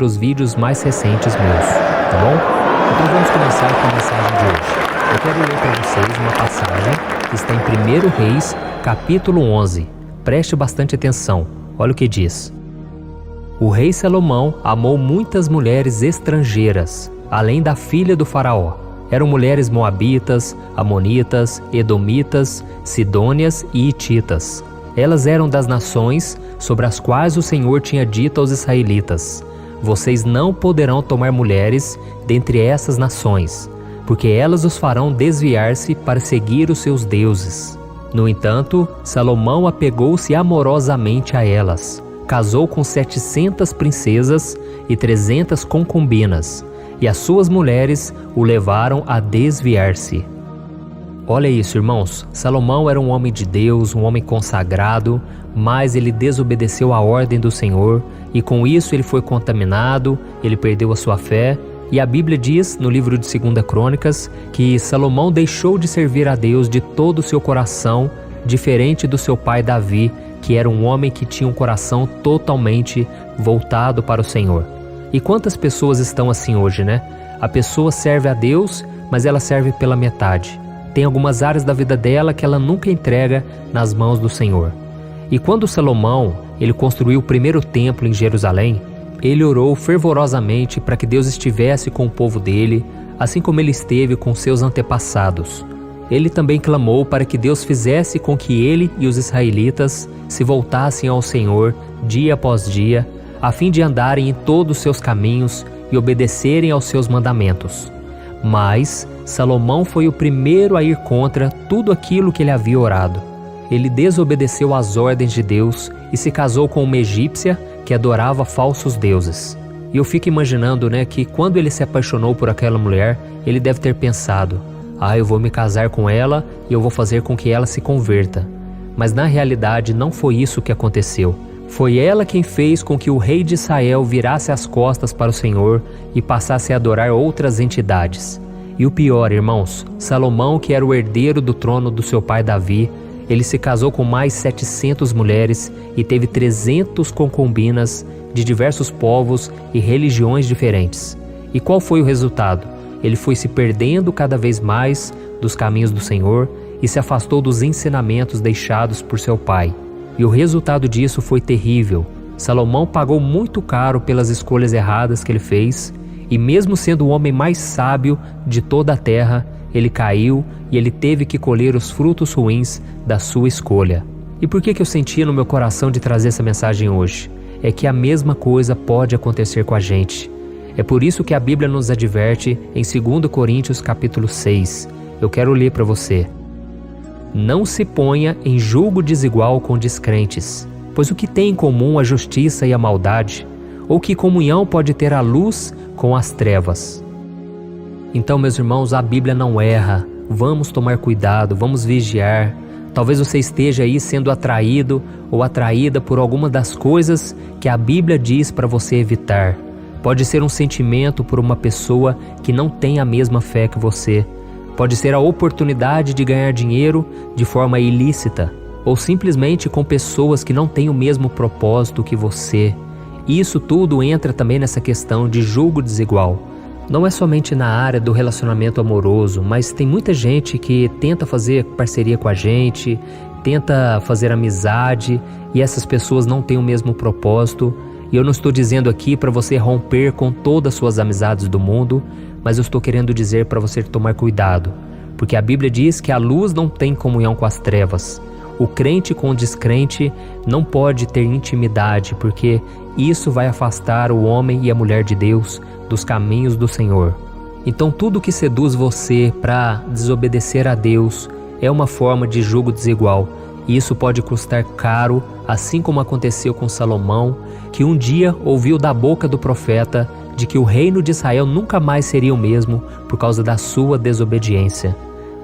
os vídeos mais recentes meus, tá bom? Então vamos começar com a mensagem de hoje. Eu quero ler para vocês uma passagem que está em 1 Reis, capítulo 11. Preste bastante atenção, olha o que diz. O rei Salomão amou muitas mulheres estrangeiras, além da filha do faraó. Eram mulheres moabitas, amonitas, edomitas, sidônias e hititas. Elas eram das nações sobre as quais o Senhor tinha dito aos israelitas: vocês não poderão tomar mulheres dentre essas nações, porque elas os farão desviar-se para seguir os seus deuses. No entanto, Salomão apegou-se amorosamente a elas, casou com 700 princesas e 300 concubinas, e as suas mulheres o levaram a desviar-se. Olha isso, irmãos. Salomão era um homem de Deus, um homem consagrado, mas ele desobedeceu a ordem do Senhor e com isso ele foi contaminado, ele perdeu a sua fé. E a Bíblia diz no livro de 2 Crônicas que Salomão deixou de servir a Deus de todo o seu coração, diferente do seu pai Davi, que era um homem que tinha um coração totalmente voltado para o Senhor. E quantas pessoas estão assim hoje, né? A pessoa serve a Deus, mas ela serve pela metade. Tem algumas áreas da vida dela que ela nunca entrega nas mãos do Senhor. E quando Salomão ele construiu o primeiro templo em Jerusalém, ele orou fervorosamente para que Deus estivesse com o povo dele, assim como ele esteve com seus antepassados. Ele também clamou para que Deus fizesse com que ele e os israelitas se voltassem ao Senhor dia após dia, a fim de andarem em todos os seus caminhos e obedecerem aos seus mandamentos. Mas Salomão foi o primeiro a ir contra tudo aquilo que ele havia orado. Ele desobedeceu às ordens de Deus e se casou com uma egípcia que adorava falsos deuses. E eu fico imaginando, que quando ele se apaixonou por aquela mulher, ele deve ter pensado: eu vou me casar com ela e eu vou fazer com que ela se converta. Mas na realidade não foi isso que aconteceu. Foi ela quem fez com que o rei de Israel virasse as costas para o Senhor e passasse a adorar outras entidades. E o pior, irmãos, Salomão, que era o herdeiro do trono do seu pai Davi, ele se casou com mais 700 mulheres e teve 300 concubinas de diversos povos e religiões diferentes. E qual foi o resultado? Ele foi se perdendo cada vez mais dos caminhos do Senhor e se afastou dos ensinamentos deixados por seu pai. E o resultado disso foi terrível. Salomão pagou muito caro pelas escolhas erradas que ele fez, e mesmo sendo o homem mais sábio de toda a terra, ele caiu e ele teve que colher os frutos ruins da sua escolha. E por que eu sentia no meu coração de trazer essa mensagem hoje? É que a mesma coisa pode acontecer com a gente. É por isso que a Bíblia nos adverte em 2 Coríntios capítulo 6. Eu quero ler para você. Não se ponha em julgo desigual com descrentes, pois o que tem em comum a justiça e a maldade? Ou que comunhão pode ter a luz com as trevas? Então, meus irmãos, a Bíblia não erra. Vamos tomar cuidado, vamos vigiar. Talvez você esteja aí sendo atraído ou atraída por alguma das coisas que a Bíblia diz para você evitar. Pode ser um sentimento por uma pessoa que não tem a mesma fé que você. Pode ser a oportunidade de ganhar dinheiro de forma ilícita, ou simplesmente com pessoas que não têm o mesmo propósito que você. E isso tudo entra também nessa questão de julgo desigual. Não é somente na área do relacionamento amoroso, mas tem muita gente que tenta fazer parceria com a gente, tenta fazer amizade, e essas pessoas não têm o mesmo propósito. E eu não estou dizendo aqui para você romper com todas as suas amizades do mundo, mas eu estou querendo dizer para você tomar cuidado, porque a Bíblia diz que a luz não tem comunhão com as trevas. O crente com o descrente não pode ter intimidade, porque isso vai afastar o homem e a mulher de Deus dos caminhos do Senhor. Então tudo que seduz você para desobedecer a Deus é uma forma de julgo desigual. E isso pode custar caro, assim como aconteceu com Salomão, que um dia ouviu da boca do profeta de que o reino de Israel nunca mais seria o mesmo por causa da sua desobediência.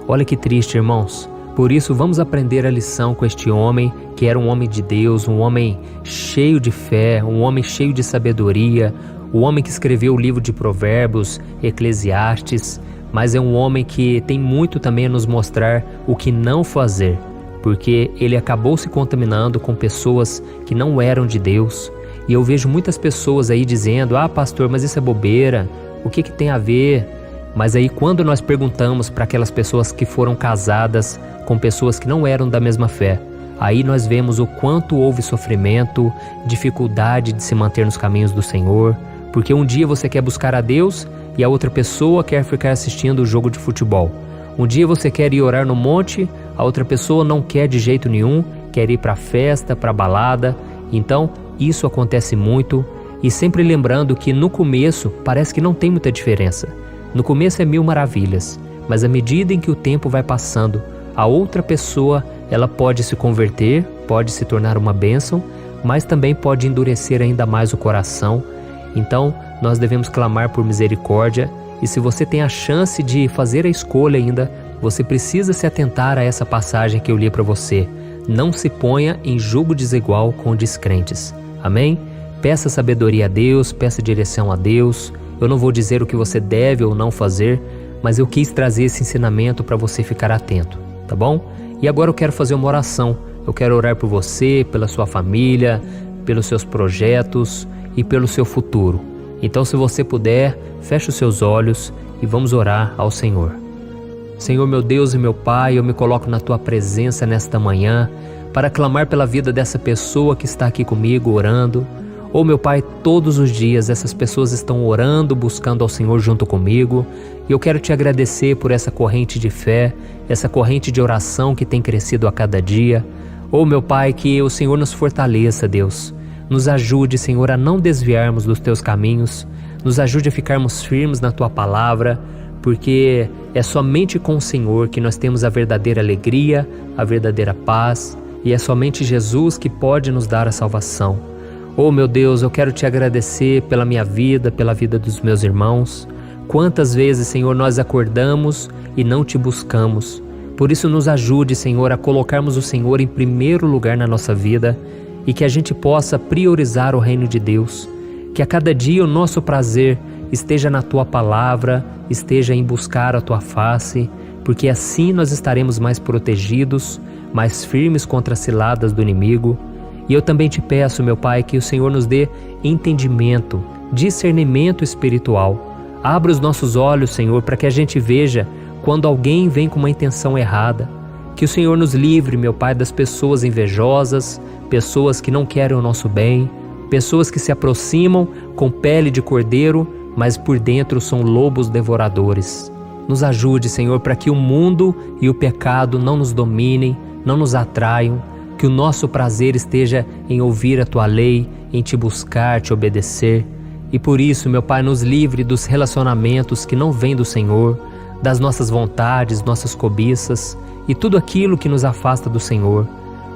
Olha que triste, irmãos. Por isso vamos aprender a lição com este homem, que era um homem de Deus, um homem cheio de fé, um homem cheio de sabedoria, o homem que escreveu o livro de Provérbios, Eclesiastes, mas é um homem que tem muito também a nos mostrar o que não fazer, porque ele acabou se contaminando com pessoas que não eram de Deus, E eu vejo muitas pessoas aí dizendo: ah, pastor, mas isso é bobeira, o que tem a ver? Mas aí quando nós perguntamos para aquelas pessoas que foram casadas com pessoas que não eram da mesma fé, aí nós vemos o quanto houve sofrimento, dificuldade de se manter nos caminhos do Senhor, porque um dia você quer buscar a Deus e a outra pessoa quer ficar assistindo o jogo de futebol. Um dia você quer ir orar no monte, a outra pessoa não quer de jeito nenhum, quer ir para a festa, para a balada. Então, isso acontece muito, e sempre lembrando que no começo parece que não tem muita diferença. No começo é mil maravilhas, mas à medida em que o tempo vai passando, a outra pessoa ela pode se converter, pode se tornar uma bênção, mas também pode endurecer ainda mais o coração. Então, nós devemos clamar por misericórdia, e se você tem a chance de fazer a escolha ainda, você precisa se atentar a essa passagem que eu li para você. Não se ponha em julgo desigual com descrentes. Amém? Peça sabedoria a Deus, peça direção a Deus. Eu não vou dizer o que você deve ou não fazer, mas eu quis trazer esse ensinamento para você ficar atento, tá bom? E agora eu quero fazer uma oração. Eu quero orar por você, pela sua família, pelos seus projetos e pelo seu futuro. Então, se você puder, feche os seus olhos e vamos orar ao Senhor. Senhor, meu Deus e meu Pai, eu me coloco na Tua presença nesta manhã para clamar pela vida dessa pessoa que está aqui comigo orando. Oh, meu Pai, todos os dias essas pessoas estão orando, buscando ao Senhor junto comigo, e eu quero Te agradecer por essa corrente de fé, essa corrente de oração que tem crescido a cada dia. Oh, meu Pai, que o Senhor nos fortaleça, Deus. Nos ajude, Senhor, a não desviarmos dos Teus caminhos, nos ajude a ficarmos firmes na Tua palavra, porque é somente com o Senhor que nós temos a verdadeira alegria, a verdadeira paz, e é somente Jesus que pode nos dar a salvação. Oh, meu Deus, eu quero Te agradecer pela minha vida, pela vida dos meus irmãos. Quantas vezes, Senhor, nós acordamos e não Te buscamos. Por isso nos ajude, Senhor, a colocarmos o Senhor em primeiro lugar na nossa vida e que a gente possa priorizar o reino de Deus. Que a cada dia o nosso prazer esteja na Tua palavra, esteja em buscar a Tua face, porque assim nós estaremos mais protegidos, mais firmes contra as ciladas do inimigo. E eu também Te peço, meu Pai, que o Senhor nos dê entendimento, discernimento espiritual. Abra os nossos olhos, Senhor, para que a gente veja quando alguém vem com uma intenção errada. Que o Senhor nos livre, meu Pai, das pessoas invejosas, pessoas que não querem o nosso bem, pessoas que se aproximam com pele de cordeiro, mas por dentro são lobos devoradores. Nos ajude, Senhor, para que o mundo e o pecado não nos dominem, não nos atraiam, que o nosso prazer esteja em ouvir a Tua lei, em Te buscar, Te obedecer. E por isso, meu Pai, nos livre dos relacionamentos que não vêm do Senhor, das nossas vontades, nossas cobiças e tudo aquilo que nos afasta do Senhor.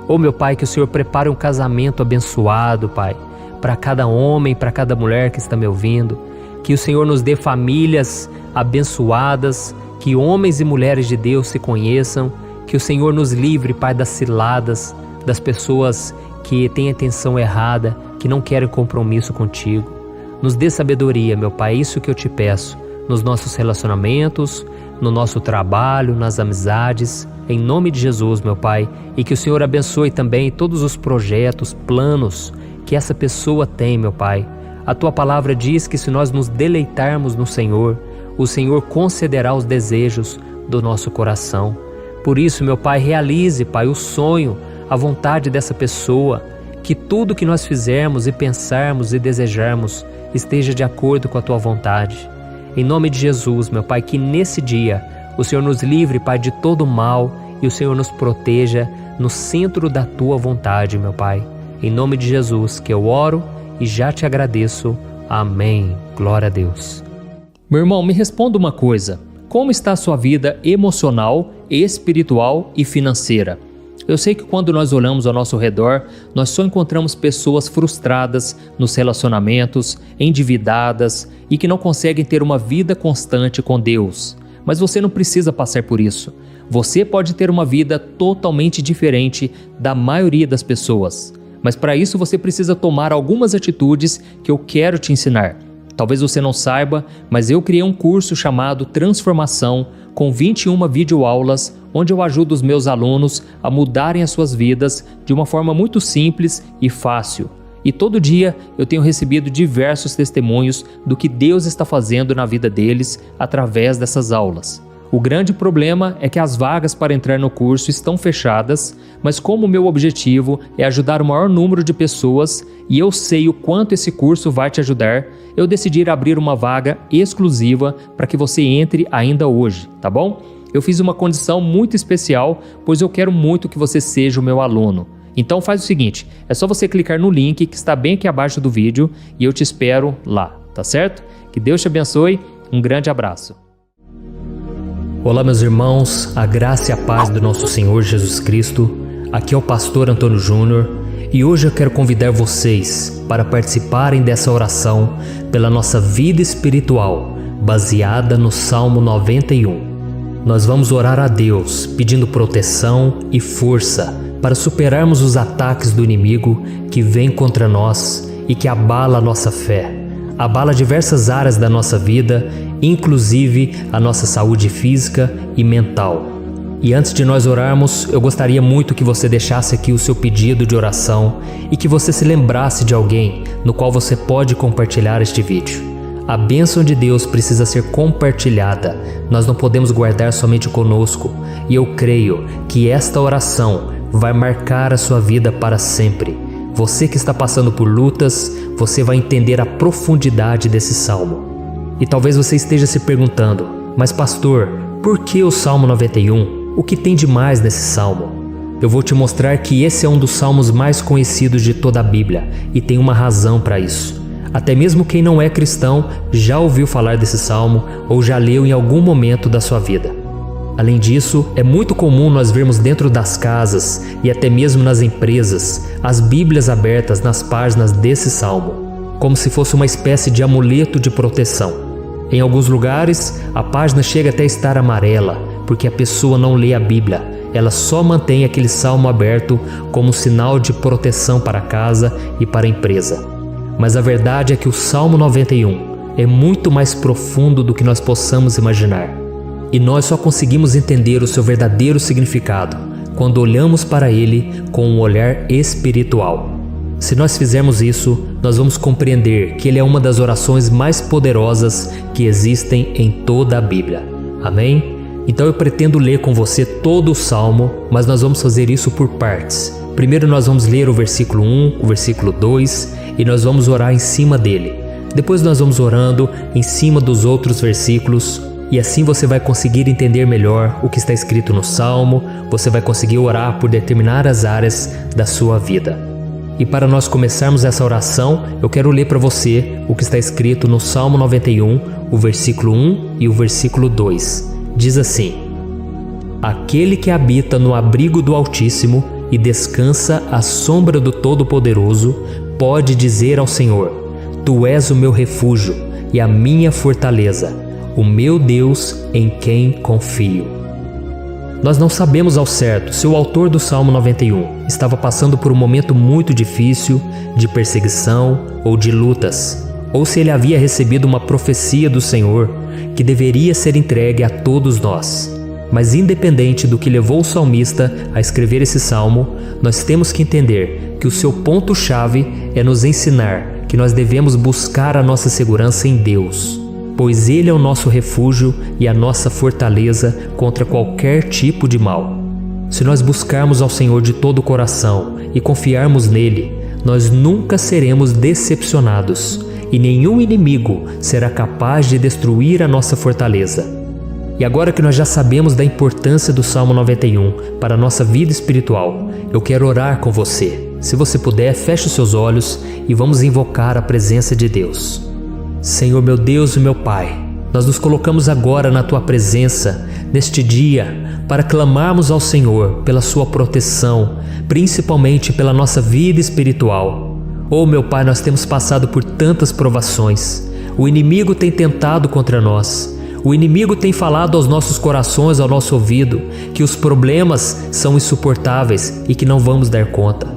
Oh, meu Pai, que o Senhor prepare um casamento abençoado, Pai, para cada homem, para cada mulher que está me ouvindo. Que o Senhor nos dê famílias abençoadas, que homens e mulheres de Deus se conheçam. Que o Senhor nos livre, Pai, das ciladas, das pessoas que têm a intenção errada, que não querem compromisso contigo. Nos dê sabedoria, meu Pai, isso que eu Te peço, nos nossos relacionamentos, no nosso trabalho, nas amizades, em nome de Jesus, meu Pai, e que o Senhor abençoe também todos os projetos, planos que essa pessoa tem, meu Pai. A Tua palavra diz que se nós nos deleitarmos no Senhor, o Senhor concederá os desejos do nosso coração. Por isso, meu Pai, realize, Pai, o sonho, a vontade dessa pessoa, que tudo que nós fizermos e pensarmos e desejarmos esteja de acordo com a Tua vontade. Em nome de Jesus, meu Pai, que nesse dia o Senhor nos livre, Pai, de todo mal e o Senhor nos proteja no centro da Tua vontade, meu Pai. Em nome de Jesus que eu oro e já Te agradeço. Amém. Glória a Deus. Meu irmão, me responda uma coisa. Como está a sua vida emocional, espiritual e financeira? Eu sei que quando nós olhamos ao nosso redor, nós só encontramos pessoas frustradas nos relacionamentos, endividadas e que não conseguem ter uma vida constante com Deus. Mas você não precisa passar por isso. Você pode ter uma vida totalmente diferente da maioria das pessoas. Mas para isso você precisa tomar algumas atitudes que eu quero te ensinar. Talvez você não saiba, mas eu criei um curso chamado Transformação, com 21 videoaulas, onde eu ajudo os meus alunos a mudarem as suas vidas de uma forma muito simples e fácil. E todo dia eu tenho recebido diversos testemunhos do que Deus está fazendo na vida deles através dessas aulas. O grande problema é que as vagas para entrar no curso estão fechadas, mas como o meu objetivo é ajudar o maior número de pessoas e eu sei o quanto esse curso vai te ajudar, eu decidi abrir uma vaga exclusiva para que você entre ainda hoje, tá bom? Eu fiz uma condição muito especial, pois eu quero muito que você seja o meu aluno. Então faz o seguinte, é só você clicar no link que está bem aqui abaixo do vídeo e eu te espero lá, tá certo? Que Deus te abençoe, um grande abraço. Olá meus irmãos, a graça e a paz do nosso Senhor Jesus Cristo. Aqui é o pastor Antônio Júnior e hoje eu quero convidar vocês para participarem dessa oração pela nossa vida espiritual, baseada no Salmo 91. Nós vamos orar a Deus pedindo proteção e força para superarmos os ataques do inimigo que vem contra nós e que abala a nossa fé, abala diversas áreas da nossa vida, inclusive a nossa saúde física e mental. E antes de nós orarmos, eu gostaria muito que você deixasse aqui o seu pedido de oração e que você se lembrasse de alguém no qual você pode compartilhar este vídeo. A bênção de Deus precisa ser compartilhada, nós não podemos guardar somente conosco, e eu creio que esta oração vai marcar a sua vida para sempre. Você que está passando por lutas, você vai entender a profundidade desse salmo. E talvez você esteja se perguntando, mas pastor, por que o Salmo 91? O que tem de mais nesse salmo? Eu vou te mostrar que esse é um dos salmos mais conhecidos de toda a Bíblia e tem uma razão para isso. Até mesmo quem não é cristão já ouviu falar desse salmo ou já leu em algum momento da sua vida. Além disso, é muito comum nós vermos dentro das casas e até mesmo nas empresas as Bíblias abertas nas páginas desse salmo, como se fosse uma espécie de amuleto de proteção. Em alguns lugares, a página chega até a estar amarela, porque a pessoa não lê a Bíblia, ela só mantém aquele salmo aberto como sinal de proteção para a casa e para a empresa. Mas a verdade é que o Salmo 91 é muito mais profundo do que nós possamos imaginar. E nós só conseguimos entender o seu verdadeiro significado quando olhamos para ele com um olhar espiritual. Se nós fizermos isso, nós vamos compreender que ele é uma das orações mais poderosas que existem em toda a Bíblia. Amém? Então eu pretendo ler com você todo o Salmo, mas nós vamos fazer isso por partes. Primeiro nós vamos ler o versículo 1, o versículo 2 e nós vamos orar em cima dele. Depois nós vamos orando em cima dos outros versículos e assim você vai conseguir entender melhor o que está escrito no Salmo, você vai conseguir orar por determinadas áreas da sua vida. E para nós começarmos essa oração, eu quero ler para você o que está escrito no Salmo 91, o versículo 1 e o versículo 2. Diz assim: Aquele que habita no abrigo do Altíssimo e descansa à sombra do Todo-Poderoso, pode dizer ao Senhor: Tu és o meu refúgio e a minha fortaleza, o meu Deus em quem confio. Nós não sabemos ao certo se o autor do Salmo 91 estava passando por um momento muito difícil, de perseguição ou de lutas, ou se ele havia recebido uma profecia do Senhor que deveria ser entregue a todos nós. Mas independente do que levou o salmista a escrever esse salmo, nós temos que entender que o seu ponto-chave é nos ensinar que nós devemos buscar a nossa segurança em Deus, pois Ele é o nosso refúgio e a nossa fortaleza contra qualquer tipo de mal. Se nós buscarmos ao Senhor de todo o coração e confiarmos nele, nós nunca seremos decepcionados e nenhum inimigo será capaz de destruir a nossa fortaleza. E agora que nós já sabemos da importância do Salmo 91 para a nossa vida espiritual, eu quero orar com você. Se você puder, feche os seus olhos e vamos invocar a presença de Deus. Senhor meu Deus e meu Pai, nós nos colocamos agora na Tua presença, neste dia, para clamarmos ao Senhor pela Sua proteção, principalmente pela nossa vida espiritual. Oh meu Pai, nós temos passado por tantas provações, o inimigo tem tentado contra nós, o inimigo tem falado aos nossos corações, ao nosso ouvido, que os problemas são insuportáveis e que não vamos dar conta.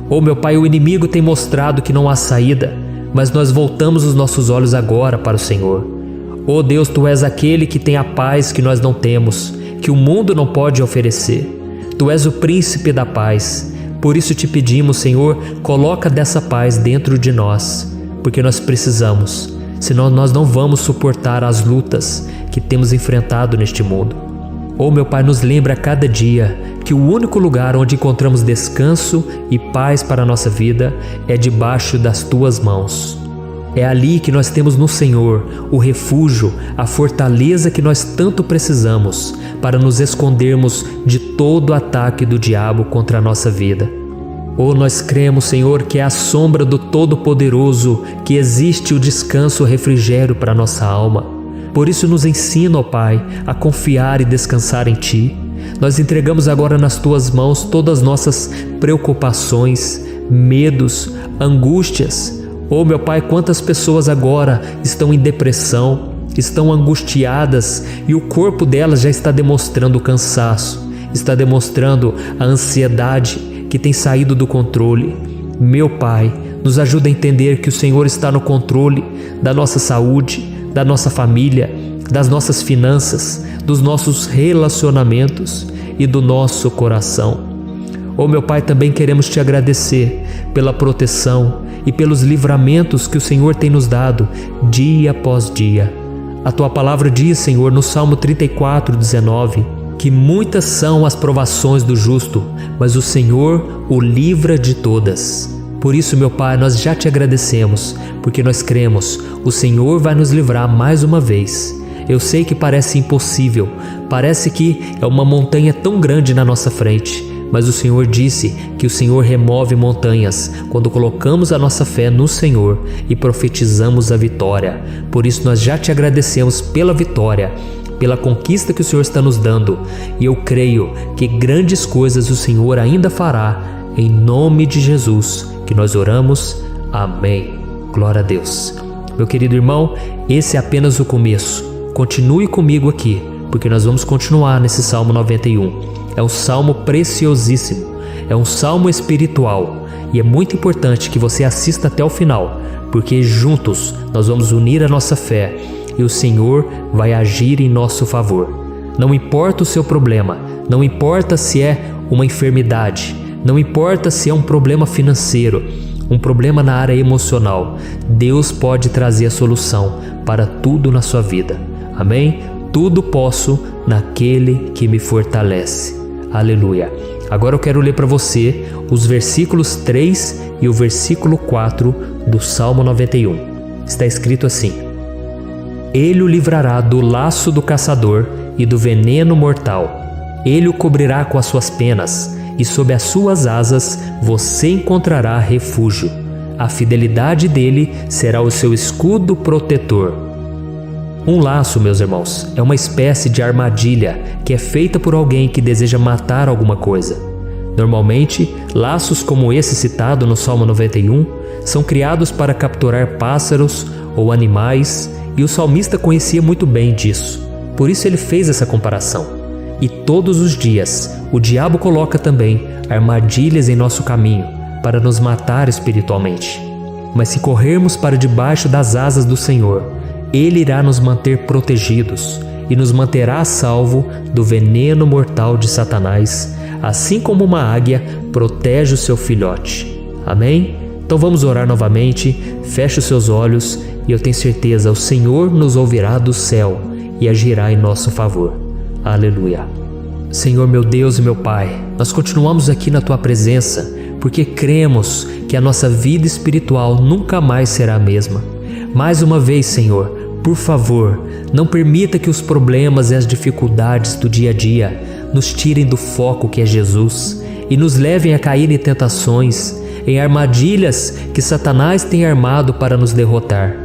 Oh meu Pai, o inimigo tem mostrado que não há saída, mas nós voltamos os nossos olhos agora para o Senhor. Oh Deus, Tu és aquele que tem a paz que nós não temos, que o mundo não pode oferecer. Tu és o príncipe da paz. Por isso te pedimos, Senhor, coloca dessa paz dentro de nós, porque nós precisamos, senão nós não vamos suportar as lutas que temos enfrentado neste mundo. Oh, meu Pai, nos lembra a cada dia que o único lugar onde encontramos descanso e paz para a nossa vida é debaixo das Tuas mãos. É ali que nós temos no Senhor o refúgio, a fortaleza que nós tanto precisamos para nos escondermos de todo ataque do diabo contra a nossa vida. Oh, nós cremos, Senhor, que é à sombra do Todo-Poderoso que existe o descanso, o refrigério para a nossa alma. Por isso nos ensina, ó Pai, a confiar e descansar em Ti. Nós entregamos agora nas Tuas mãos todas as nossas preocupações, medos, angústias. Oh, meu Pai, quantas pessoas agora estão em depressão, estão angustiadas e o corpo delas já está demonstrando cansaço, está demonstrando a ansiedade que tem saído do controle. Meu Pai, nos ajuda a entender que o Senhor está no controle da nossa saúde, da nossa família, das nossas finanças, dos nossos relacionamentos e do nosso coração. Oh, meu Pai, também queremos Te agradecer pela proteção e pelos livramentos que o Senhor tem nos dado dia após dia. A Tua palavra diz, Senhor, no Salmo 34:19, que muitas são as provações do justo, mas o Senhor o livra de todas. Por isso, meu Pai, nós já Te agradecemos, porque nós cremos, o Senhor vai nos livrar mais uma vez. Eu sei que parece impossível, parece que é uma montanha tão grande na nossa frente, mas o Senhor disse que o Senhor remove montanhas quando colocamos a nossa fé no Senhor e profetizamos a vitória. Por isso nós já Te agradecemos pela vitória, pela conquista que o Senhor está nos dando, e eu creio que grandes coisas o Senhor ainda fará. Em nome de Jesus que nós oramos. Amém. Glória a Deus. Meu querido irmão, esse é apenas o começo. Continue comigo aqui, porque nós vamos continuar nesse Salmo 91. É um salmo preciosíssimo, é um salmo espiritual, e é muito importante que você assista até o final, porque juntos nós vamos unir a nossa fé e o Senhor vai agir em nosso favor. Não importa o seu problema, não importa se é uma enfermidade, não importa se é um problema financeiro, um problema na área emocional, Deus pode trazer a solução para tudo na sua vida. Amém? Tudo posso naquele que me fortalece. Aleluia. Agora eu quero ler para você os versículos 3 e o versículo 4 do Salmo 91. Está escrito assim: Ele o livrará do laço do caçador e do veneno mortal. Ele o cobrirá com as suas penas, e sob as suas asas você encontrará refúgio. A fidelidade dele será o seu escudo protetor. Um laço, meus irmãos, é uma espécie de armadilha que é feita por alguém que deseja matar alguma coisa. Normalmente, laços como esse citado no Salmo 91 são criados para capturar pássaros ou animais, e o salmista conhecia muito bem disso. Por isso ele fez essa comparação. E todos os dias, o diabo coloca também armadilhas em nosso caminho para nos matar espiritualmente. Mas se corrermos para debaixo das asas do Senhor, Ele irá nos manter protegidos e nos manterá a salvo do veneno mortal de Satanás, assim como uma águia protege o seu filhote. Amém? Então vamos orar novamente, feche os seus olhos e eu tenho certeza, o Senhor nos ouvirá do céu e agirá em nosso favor. Aleluia. Senhor, meu Deus e meu Pai, nós continuamos aqui na Tua presença porque cremos que a nossa vida espiritual nunca mais será a mesma. Mais uma vez, Senhor, por favor, não permita que os problemas e as dificuldades do dia a dia nos tirem do foco que é Jesus e nos levem a cair em tentações, em armadilhas que Satanás tem armado para nos derrotar.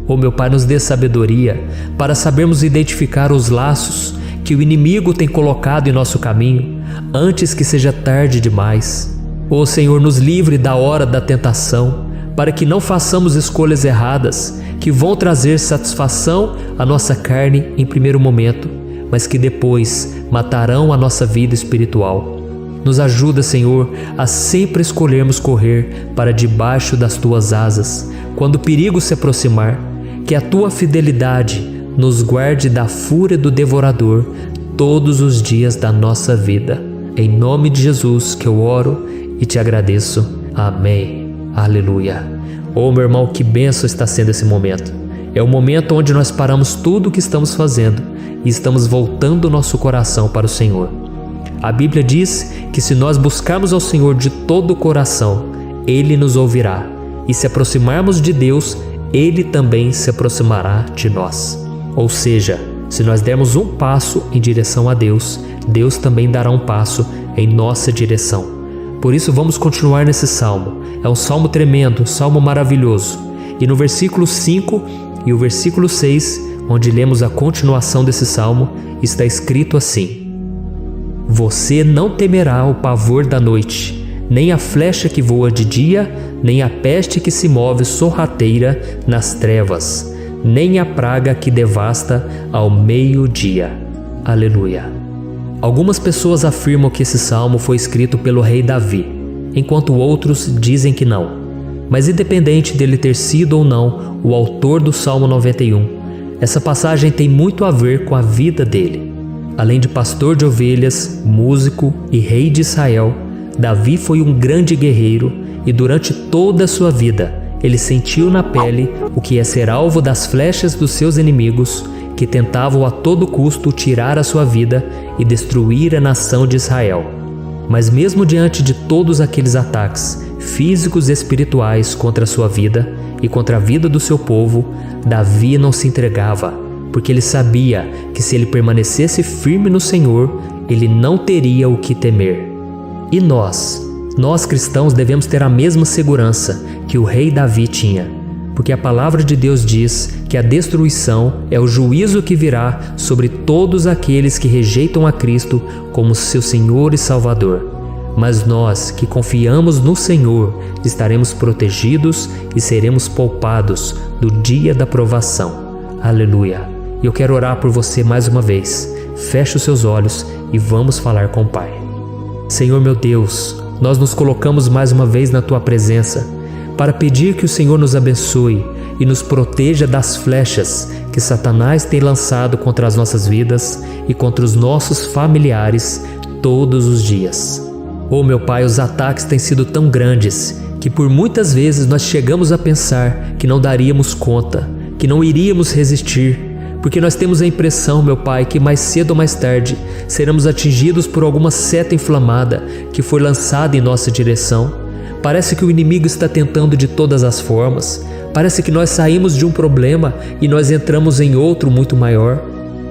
Oh, meu Pai, nos dê sabedoria para sabermos identificar os laços que o inimigo tem colocado em nosso caminho antes que seja tarde demais. Oh, Senhor, nos livre da hora da tentação, para que não façamos escolhas erradas que vão trazer satisfação à nossa carne em primeiro momento, mas que depois matarão a nossa vida espiritual. Nos ajuda, Senhor, a sempre escolhermos correr para debaixo das Tuas asas quando o perigo se aproximar, que a Tua fidelidade nos guarde da fúria do devorador todos os dias da nossa vida. Em nome de Jesus que eu oro e te agradeço. Amém. Aleluia. Oh, meu irmão, que bênção está sendo esse momento. É o momento onde nós paramos tudo o que estamos fazendo e estamos voltando o nosso coração para o Senhor. A Bíblia diz que se nós buscarmos ao Senhor de todo o coração, Ele nos ouvirá. E se aproximarmos de Deus, Ele também se aproximará de nós. Ou seja, se nós dermos um passo em direção a Deus, Deus também dará um passo em nossa direção. Por isso vamos continuar nesse salmo. É um salmo tremendo, um salmo maravilhoso. E no versículo 5 e o versículo 6, onde lemos a continuação desse salmo, está escrito assim: Você não temerá o pavor da noite, nem a flecha que voa de dia, nem a peste que se move sorrateira nas trevas, nem a praga que devasta ao meio-dia. Aleluia. Algumas pessoas afirmam que esse salmo foi escrito pelo rei Davi, enquanto outros dizem que não. Mas independente dele ter sido ou não o autor do Salmo 91, essa passagem tem muito a ver com a vida dele. Além de pastor de ovelhas, músico e rei de Israel, Davi foi um grande guerreiro e durante toda a sua vida ele sentiu na pele o que é ser alvo das flechas dos seus inimigos que tentavam a todo custo tirar a sua vida e destruir a nação de Israel. Mas mesmo diante de todos aqueles ataques físicos e espirituais contra a sua vida e contra a vida do seu povo, Davi não se entregava, porque ele sabia que se ele permanecesse firme no Senhor, ele não teria o que temer. E nós cristãos devemos ter a mesma segurança que o rei Davi tinha, porque a palavra de Deus diz que a destruição é o juízo que virá sobre todos aqueles que rejeitam a Cristo como seu Senhor e Salvador. Mas nós que confiamos no Senhor estaremos protegidos e seremos poupados do dia da provação. Aleluia! E eu quero orar por você mais uma vez. Feche os seus olhos e vamos falar com o Pai. Senhor meu Deus, nós nos colocamos mais uma vez na Tua presença para pedir que o Senhor nos abençoe e nos proteja das flechas que Satanás tem lançado contra as nossas vidas e contra os nossos familiares todos os dias. Oh meu Pai, os ataques têm sido tão grandes que por muitas vezes nós chegamos a pensar que não daríamos conta, que não iríamos resistir, porque nós temos a impressão, meu Pai, que mais cedo ou mais tarde seremos atingidos por alguma seta inflamada que foi lançada em nossa direção. Parece que o inimigo está tentando de todas as formas. Parece que nós saímos de um problema e nós entramos em outro muito maior.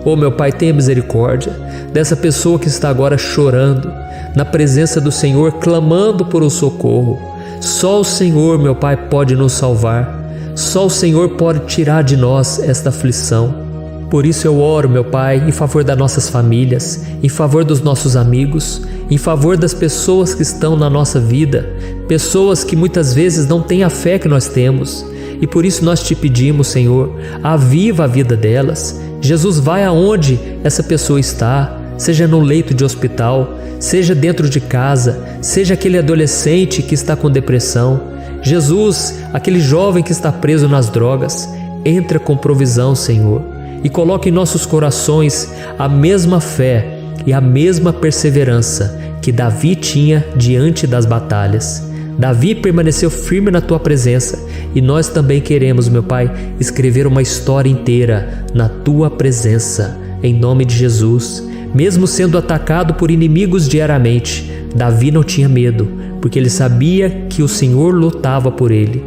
Oh meu Pai, tenha misericórdia dessa pessoa que está agora chorando na presença do Senhor, clamando por um socorro. Só o Senhor, meu Pai, pode nos salvar. Só o Senhor pode tirar de nós esta aflição. Por isso eu oro, meu Pai, em favor das nossas famílias, em favor dos nossos amigos, em favor das pessoas que estão na nossa vida, pessoas que muitas vezes não têm a fé que nós temos. E por isso nós te pedimos, Senhor, aviva a vida delas. Jesus, vai aonde essa pessoa está, seja no leito de hospital, seja dentro de casa, seja aquele adolescente que está com depressão. Jesus, aquele jovem que está preso nas drogas, entra com provisão, Senhor, e coloca em nossos corações a mesma fé e a mesma perseverança que Davi tinha diante das batalhas. Davi permaneceu firme na Tua presença e nós também queremos, meu Pai, escrever uma história inteira na Tua presença, em nome de Jesus. Mesmo sendo atacado por inimigos diariamente, Davi não tinha medo, porque ele sabia que o Senhor lutava por ele.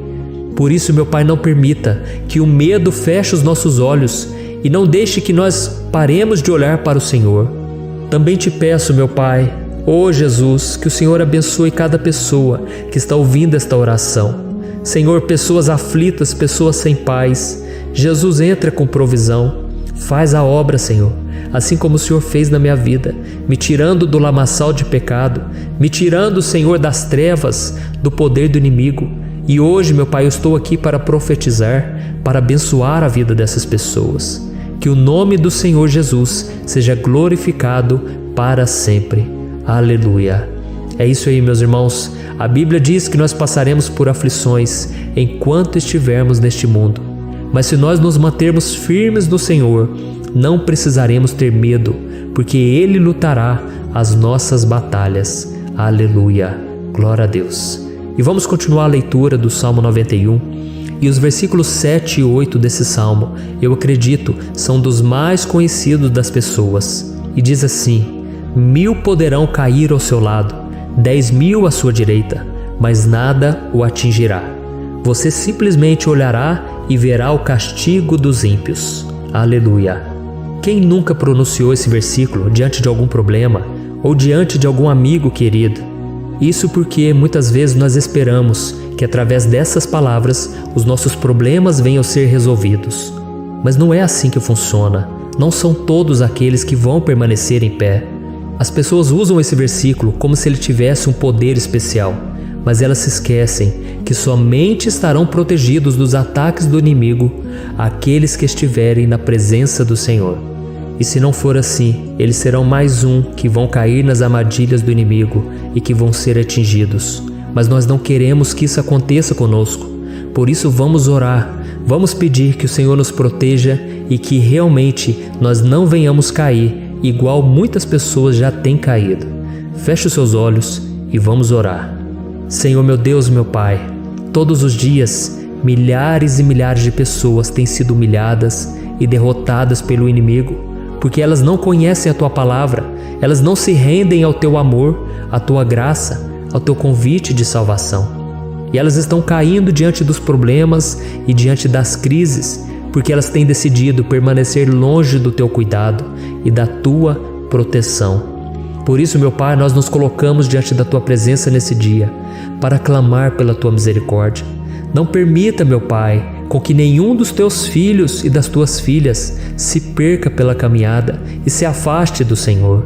Por isso, meu Pai, não permita que o medo feche os nossos olhos e não deixe que nós paremos de olhar para o Senhor. Também te peço, meu Pai, ó Jesus, que o Senhor abençoe cada pessoa que está ouvindo esta oração. Senhor, pessoas aflitas, pessoas sem paz. Jesus, entra com provisão. Faz a obra, Senhor, assim como o Senhor fez na minha vida, me tirando do lamaçal de pecado, me tirando, Senhor, das trevas, do poder do inimigo. E hoje, meu Pai, eu estou aqui para profetizar, para abençoar a vida dessas pessoas. Que o nome do Senhor Jesus seja glorificado para sempre. Aleluia. É isso aí, meus irmãos. A Bíblia diz que nós passaremos por aflições enquanto estivermos neste mundo. Mas se nós nos mantermos firmes no Senhor, não precisaremos ter medo, porque Ele lutará as nossas batalhas. Aleluia. Glória a Deus. E vamos continuar a leitura do Salmo 91. E os versículos 7 e 8 desse salmo, eu acredito, são dos mais conhecidos das pessoas. E diz assim: 1000 poderão cair ao seu lado, 10.000 à sua direita, mas nada o atingirá. Você simplesmente olhará e verá o castigo dos ímpios. Aleluia. Quem nunca pronunciou esse versículo diante de algum problema ou diante de algum amigo querido? Isso porque muitas vezes nós esperamos que através dessas palavras os nossos problemas venham a ser resolvidos. Mas não é assim que funciona. Não são todos aqueles que vão permanecer em pé. As pessoas usam esse versículo como se ele tivesse um poder especial, mas elas se esquecem que somente estarão protegidos dos ataques do inimigo aqueles que estiverem na presença do Senhor. E se não for assim, eles serão mais um que vão cair nas armadilhas do inimigo e que vão ser atingidos. Mas nós não queremos que isso aconteça conosco. Por isso vamos orar, vamos pedir que o Senhor nos proteja e que realmente nós não venhamos cair igual muitas pessoas já têm caído. Feche os seus olhos e vamos orar. Senhor meu Deus, meu Pai, todos os dias milhares e milhares de pessoas têm sido humilhadas e derrotadas pelo inimigo, porque elas não conhecem a Tua palavra, elas não se rendem ao Teu amor, à Tua graça, ao Teu convite de salvação. E elas estão caindo diante dos problemas e diante das crises, porque elas têm decidido permanecer longe do Teu cuidado e da Tua proteção. Por isso, meu Pai, nós nos colocamos diante da Tua presença nesse dia, para clamar pela Tua misericórdia. Não permita, meu Pai, com que nenhum dos Teus filhos e das Tuas filhas se perca pela caminhada e se afaste do Senhor.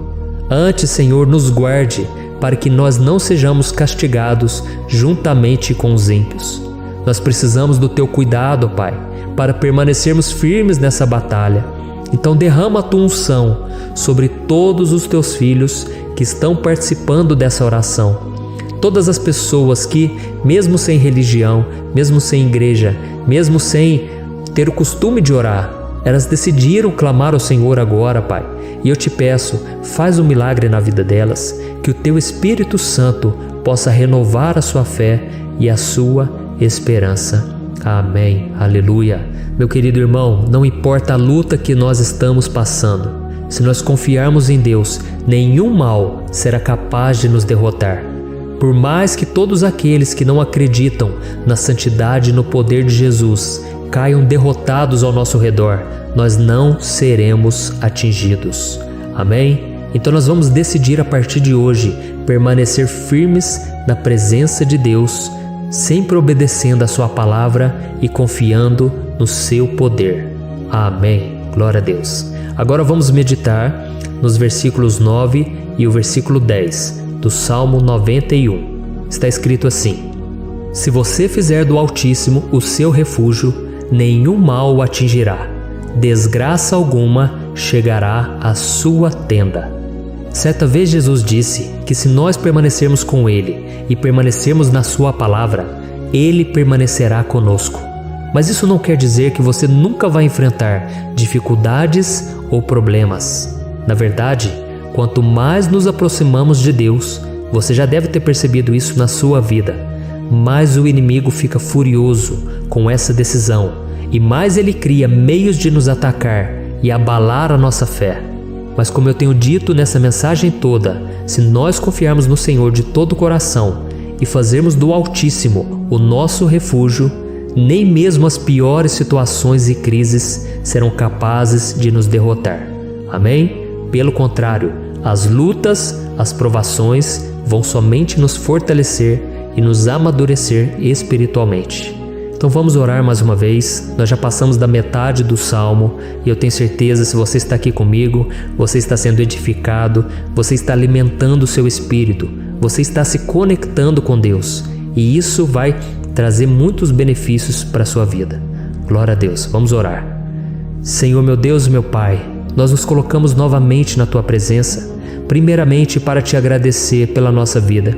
Antes, Senhor, nos guarde, para que nós não sejamos castigados juntamente com os ímpios. Nós precisamos do Teu cuidado, Pai, para permanecermos firmes nessa batalha. Então derrama a Tua unção sobre todos os Teus filhos que estão participando dessa oração. Todas as pessoas que, mesmo sem religião, mesmo sem igreja, mesmo sem ter o costume de orar, elas decidiram clamar ao Senhor agora, Pai. E eu te peço, faz um milagre na vida delas, que o Teu Espírito Santo possa renovar a sua fé e a sua esperança. Amém. Aleluia. Meu querido irmão, não importa a luta que nós estamos passando, se nós confiarmos em Deus, nenhum mal será capaz de nos derrotar. Por mais que todos aqueles que não acreditam na santidade e no poder de Jesus caiam derrotados ao nosso redor, nós não seremos atingidos. Amém? Então nós vamos decidir a partir de hoje permanecer firmes na presença de Deus, sempre obedecendo a Sua palavra e confiando no Seu poder. Amém. Glória a Deus. Agora vamos meditar nos versículos 9 e o versículo 10 do Salmo 91. Está escrito assim: Se você fizer do Altíssimo o seu refúgio, nenhum mal o atingirá, desgraça alguma chegará à sua tenda. Certa vez Jesus disse que se nós permanecermos com Ele e permanecermos na Sua palavra, Ele permanecerá conosco. Mas isso não quer dizer que você nunca vai enfrentar dificuldades ou problemas. Na verdade, quanto mais nos aproximamos de Deus, você já deve ter percebido isso na sua vida, mais o inimigo fica furioso com essa decisão e mais ele cria meios de nos atacar e abalar a nossa fé. Mas como eu tenho dito nessa mensagem toda, se nós confiarmos no Senhor de todo o coração e fazermos do Altíssimo o nosso refúgio, nem mesmo as piores situações e crises serão capazes de nos derrotar. Amém? Pelo contrário, as lutas, as provações vão somente nos fortalecer e nos amadurecer espiritualmente. Então vamos orar mais uma vez. Nós já passamos da metade do Salmo e eu tenho certeza, se você está aqui comigo, você está sendo edificado, você está alimentando o seu espírito, você está se conectando com Deus e isso vai trazer muitos benefícios para a sua vida. Glória a Deus. Vamos orar. Senhor meu Deus e meu Pai, nós nos colocamos novamente na Tua presença, primeiramente para Te agradecer pela nossa vida.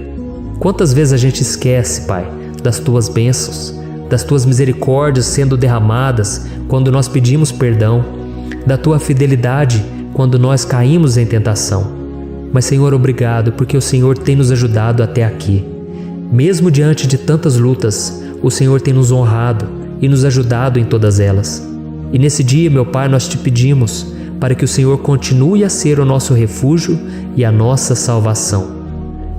Quantas vezes a gente esquece, Pai, das Tuas bênçãos, das Tuas misericórdias sendo derramadas quando nós pedimos perdão, da Tua fidelidade quando nós caímos em tentação. Mas Senhor, obrigado porque o Senhor tem nos ajudado até aqui. Mesmo diante de tantas lutas, o Senhor tem nos honrado e nos ajudado em todas elas. E nesse dia, meu Pai, nós te pedimos para que o Senhor continue a ser o nosso refúgio e a nossa salvação.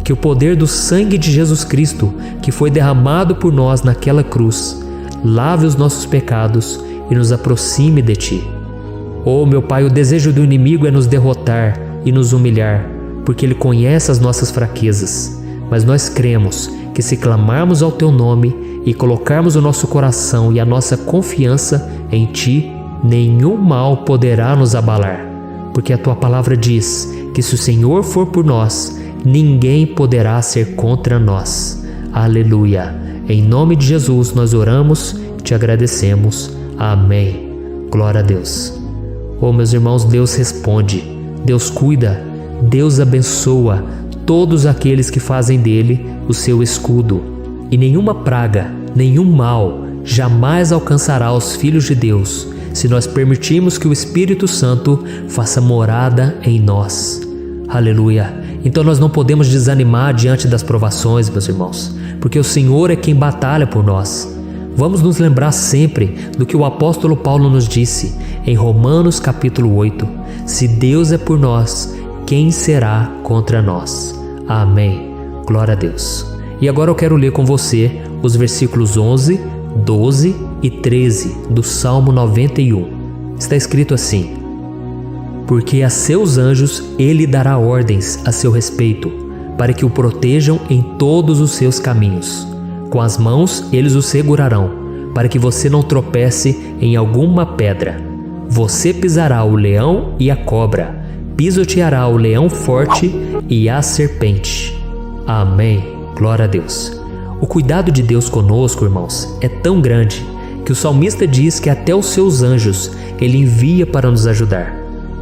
Que o poder do sangue de Jesus Cristo, que foi derramado por nós naquela cruz, lave os nossos pecados e nos aproxime de Ti. Oh, meu Pai, o desejo do inimigo é nos derrotar e nos humilhar, porque ele conhece as nossas fraquezas. Mas nós cremos que se clamarmos ao Teu nome e colocarmos o nosso coração e a nossa confiança em Ti, nenhum mal poderá nos abalar. Porque a Tua palavra diz que se o Senhor for por nós, ninguém poderá ser contra nós. Aleluia! Em nome de Jesus nós oramos e te agradecemos. Amém. Glória a Deus. Oh, meus irmãos, Deus responde, Deus cuida, Deus abençoa todos aqueles que fazem dele o seu escudo. E nenhuma praga, nenhum mal jamais alcançará os filhos de Deus, se nós permitirmos que o Espírito Santo faça morada em nós. Aleluia! Então nós não podemos desanimar diante das provações, meus irmãos, porque o Senhor é quem batalha por nós. Vamos nos lembrar sempre do que o apóstolo Paulo nos disse em Romanos capítulo 8. Se Deus é por nós, quem será contra nós? Amém. Glória a Deus. E agora eu quero ler com você os versículos 11, 12 e 13 do Salmo 91. Está escrito assim: porque a seus anjos ele dará ordens a seu respeito, para que o protejam em todos os seus caminhos. Com as mãos eles o segurarão, para que você não tropece em alguma pedra. Você pisará o leão e a cobra, pisoteará o leão forte e a serpente. Amém. Glória a Deus. O cuidado de Deus conosco, irmãos, é tão grande que o salmista diz que até os seus anjos ele envia para nos ajudar.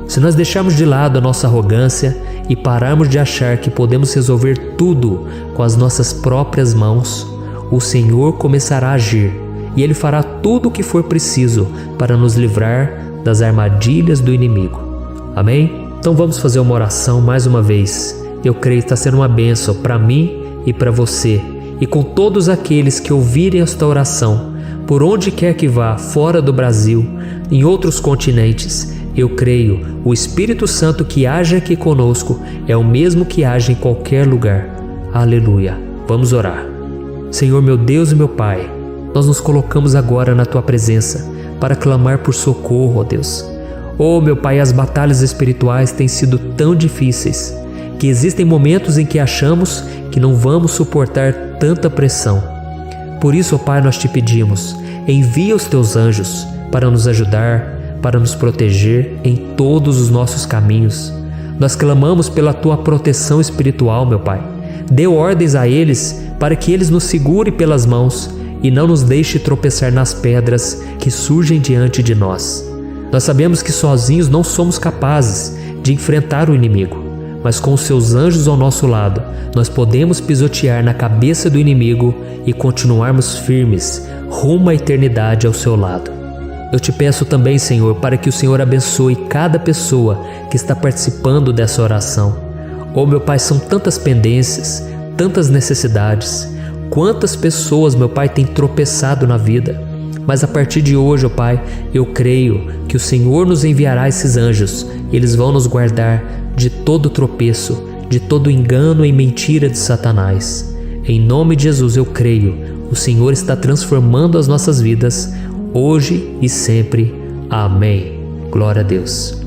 Se nós deixarmos de lado a nossa arrogância e pararmos de achar que podemos resolver tudo com as nossas próprias mãos, o Senhor começará a agir e Ele fará tudo o que for preciso para nos livrar das armadilhas do inimigo. Amém? Então vamos fazer uma oração mais uma vez. Eu creio que está sendo uma bênção para mim e para você, e com todos aqueles que ouvirem esta oração, por onde quer que vá, fora do Brasil, em outros continentes. Eu creio, o Espírito Santo que age aqui conosco é o mesmo que age em qualquer lugar. Aleluia. Vamos orar. Senhor, meu Deus e meu Pai, nós nos colocamos agora na Tua presença para clamar por socorro, ó Deus. Oh, meu Pai, as batalhas espirituais têm sido tão difíceis que existem momentos em que achamos que não vamos suportar tanta pressão. Por isso, ó Pai, nós te pedimos, envia os Teus anjos para nos ajudar, para nos proteger em todos os nossos caminhos. Nós clamamos pela Tua proteção espiritual, meu Pai. Dê ordens a eles para que eles nos segurem pelas mãos e não nos deixe tropeçar nas pedras que surgem diante de nós. Nós sabemos que sozinhos não somos capazes de enfrentar o inimigo, mas com os Seus anjos ao nosso lado, nós podemos pisotear na cabeça do inimigo e continuarmos firmes rumo à eternidade ao Seu lado. Eu te peço também, Senhor, para que o Senhor abençoe cada pessoa que está participando dessa oração. Oh, meu Pai, são tantas pendências, tantas necessidades. Quantas pessoas, meu Pai, têm tropeçado na vida. Mas a partir de hoje, ó Pai, eu creio que o Senhor nos enviará esses anjos. Eles vão nos guardar de todo tropeço, de todo engano e mentira de Satanás. Em nome de Jesus eu creio, o Senhor está transformando as nossas vidas, hoje e sempre. Amém. Glória a Deus.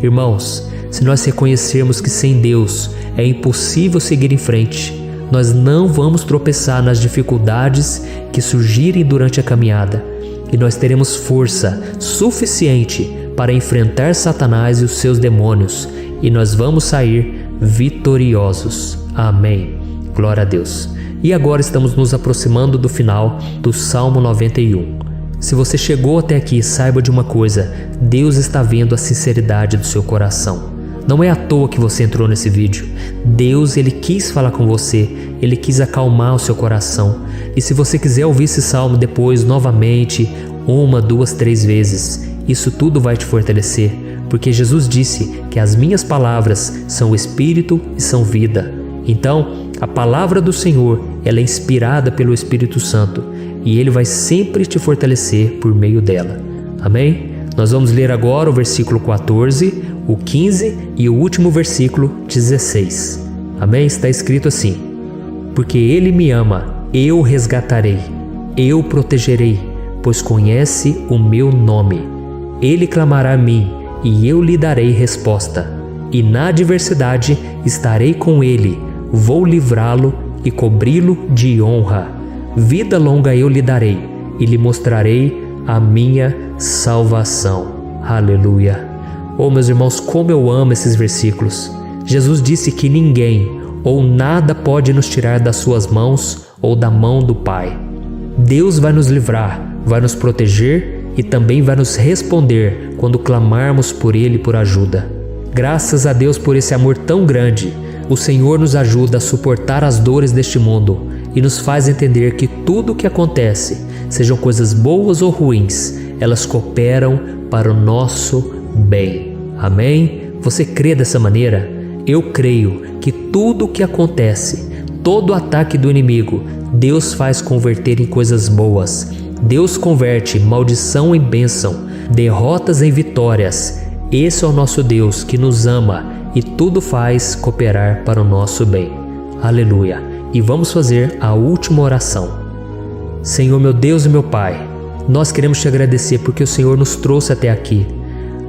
Irmãos, se nós reconhecermos que sem Deus é impossível seguir em frente, nós não vamos tropeçar nas dificuldades que surgirem durante a caminhada, e nós teremos força suficiente para enfrentar Satanás e os seus demônios, e nós vamos sair vitoriosos. Amém. Glória a Deus. E agora estamos nos aproximando do final do Salmo 91. Se você chegou até aqui, saiba de uma coisa: Deus está vendo a sinceridade do seu coração. Não é à toa que você entrou nesse vídeo. Deus, Ele quis falar com você, Ele quis acalmar o seu coração. E se você quiser ouvir esse salmo depois, novamente, 1, 2, 3 vezes, isso tudo vai te fortalecer, porque Jesus disse que as minhas palavras são espírito e são vida. Então, a palavra do Senhor, ela é inspirada pelo Espírito Santo e Ele vai sempre te fortalecer por meio dela. Amém? Nós vamos ler agora o versículo 14, o 15 e o último versículo 16. Amém? Está escrito assim: porque Ele me ama, eu o resgatarei, eu o protegerei, pois conhece o meu nome. Ele clamará a mim e eu lhe darei resposta. E na adversidade estarei com ele, vou livrá-lo e cobri-lo de honra. Vida longa eu lhe darei e lhe mostrarei a minha salvação. Aleluia! Oh, meus irmãos, como eu amo esses versículos. Jesus disse que ninguém ou nada pode nos tirar das suas mãos ou da mão do Pai. Deus vai nos livrar, vai nos proteger e também vai nos responder quando clamarmos por Ele por ajuda. Graças a Deus por esse amor tão grande, o Senhor nos ajuda a suportar as dores deste mundo e nos faz entender que tudo o que acontece, sejam coisas boas ou ruins, elas cooperam para o nosso bem. Amém? Você crê dessa maneira? Eu creio que tudo o que acontece, todo ataque do inimigo, Deus faz converter em coisas boas. Deus converte maldição em bênção, derrotas em vitórias. Esse é o nosso Deus que nos ama e tudo faz cooperar para o nosso bem. Aleluia! E vamos fazer a última oração. Senhor, meu Deus e meu Pai, nós queremos te agradecer porque o Senhor nos trouxe até aqui.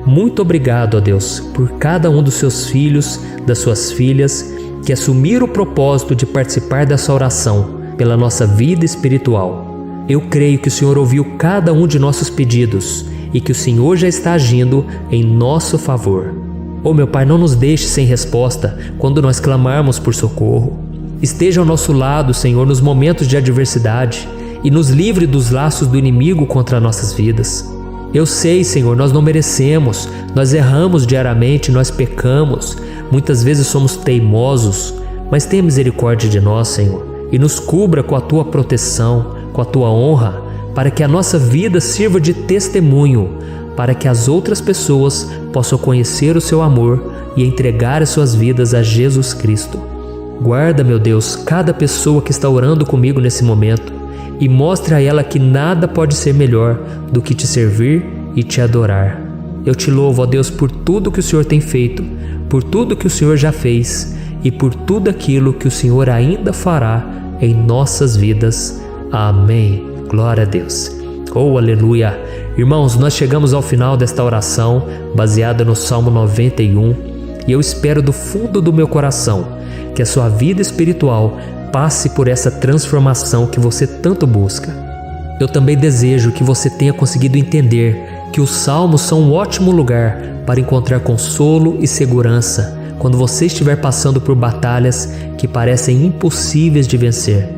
Muito obrigado, ó Deus, por cada um dos seus filhos, das suas filhas, que assumiram o propósito de participar dessa oração pela nossa vida espiritual. Eu creio que o Senhor ouviu cada um de nossos pedidos e que o Senhor já está agindo em nosso favor. Oh, meu Pai, não nos deixe sem resposta quando nós clamarmos por socorro. Esteja ao nosso lado, Senhor, nos momentos de adversidade e nos livre dos laços do inimigo contra nossas vidas. Eu sei, Senhor, nós não merecemos, nós erramos diariamente, nós pecamos, muitas vezes somos teimosos, mas tenha misericórdia de nós, Senhor, e nos cubra com a Tua proteção, com a Tua honra, para que a nossa vida sirva de testemunho, para que as outras pessoas possam conhecer o Seu amor e entregar as suas vidas a Jesus Cristo. Guarda, meu Deus, cada pessoa que está orando comigo nesse momento e mostre a ela que nada pode ser melhor do que te servir e te adorar. Eu te louvo, ó Deus, por tudo que o Senhor tem feito, por tudo que o Senhor já fez e por tudo aquilo que o Senhor ainda fará em nossas vidas. Amém. Glória a Deus. Oh, aleluia. Irmãos, nós chegamos ao final desta oração baseada no Salmo 91 e eu espero do fundo do meu coração que a sua vida espiritual passe por essa transformação que você tanto busca. Eu também desejo que você tenha conseguido entender que os salmos são um ótimo lugar para encontrar consolo e segurança quando você estiver passando por batalhas que parecem impossíveis de vencer.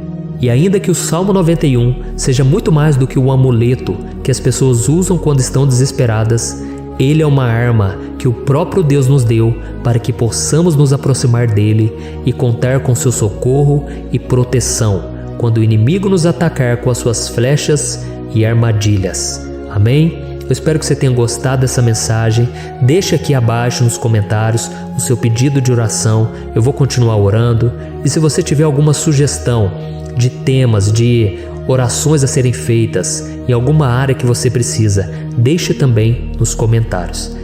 E ainda que o Salmo 91 seja muito mais do que um amuleto que as pessoas usam quando estão desesperadas, ele é uma arma que o próprio Deus nos deu para que possamos nos aproximar dele e contar com seu socorro e proteção quando o inimigo nos atacar com as suas flechas e armadilhas. Amém? Eu espero que você tenha gostado dessa mensagem. Deixe aqui abaixo nos comentários o seu pedido de oração. Eu vou continuar orando. E se você tiver alguma sugestão de temas, de orações a serem feitas em alguma área que você precisa, deixe também nos comentários.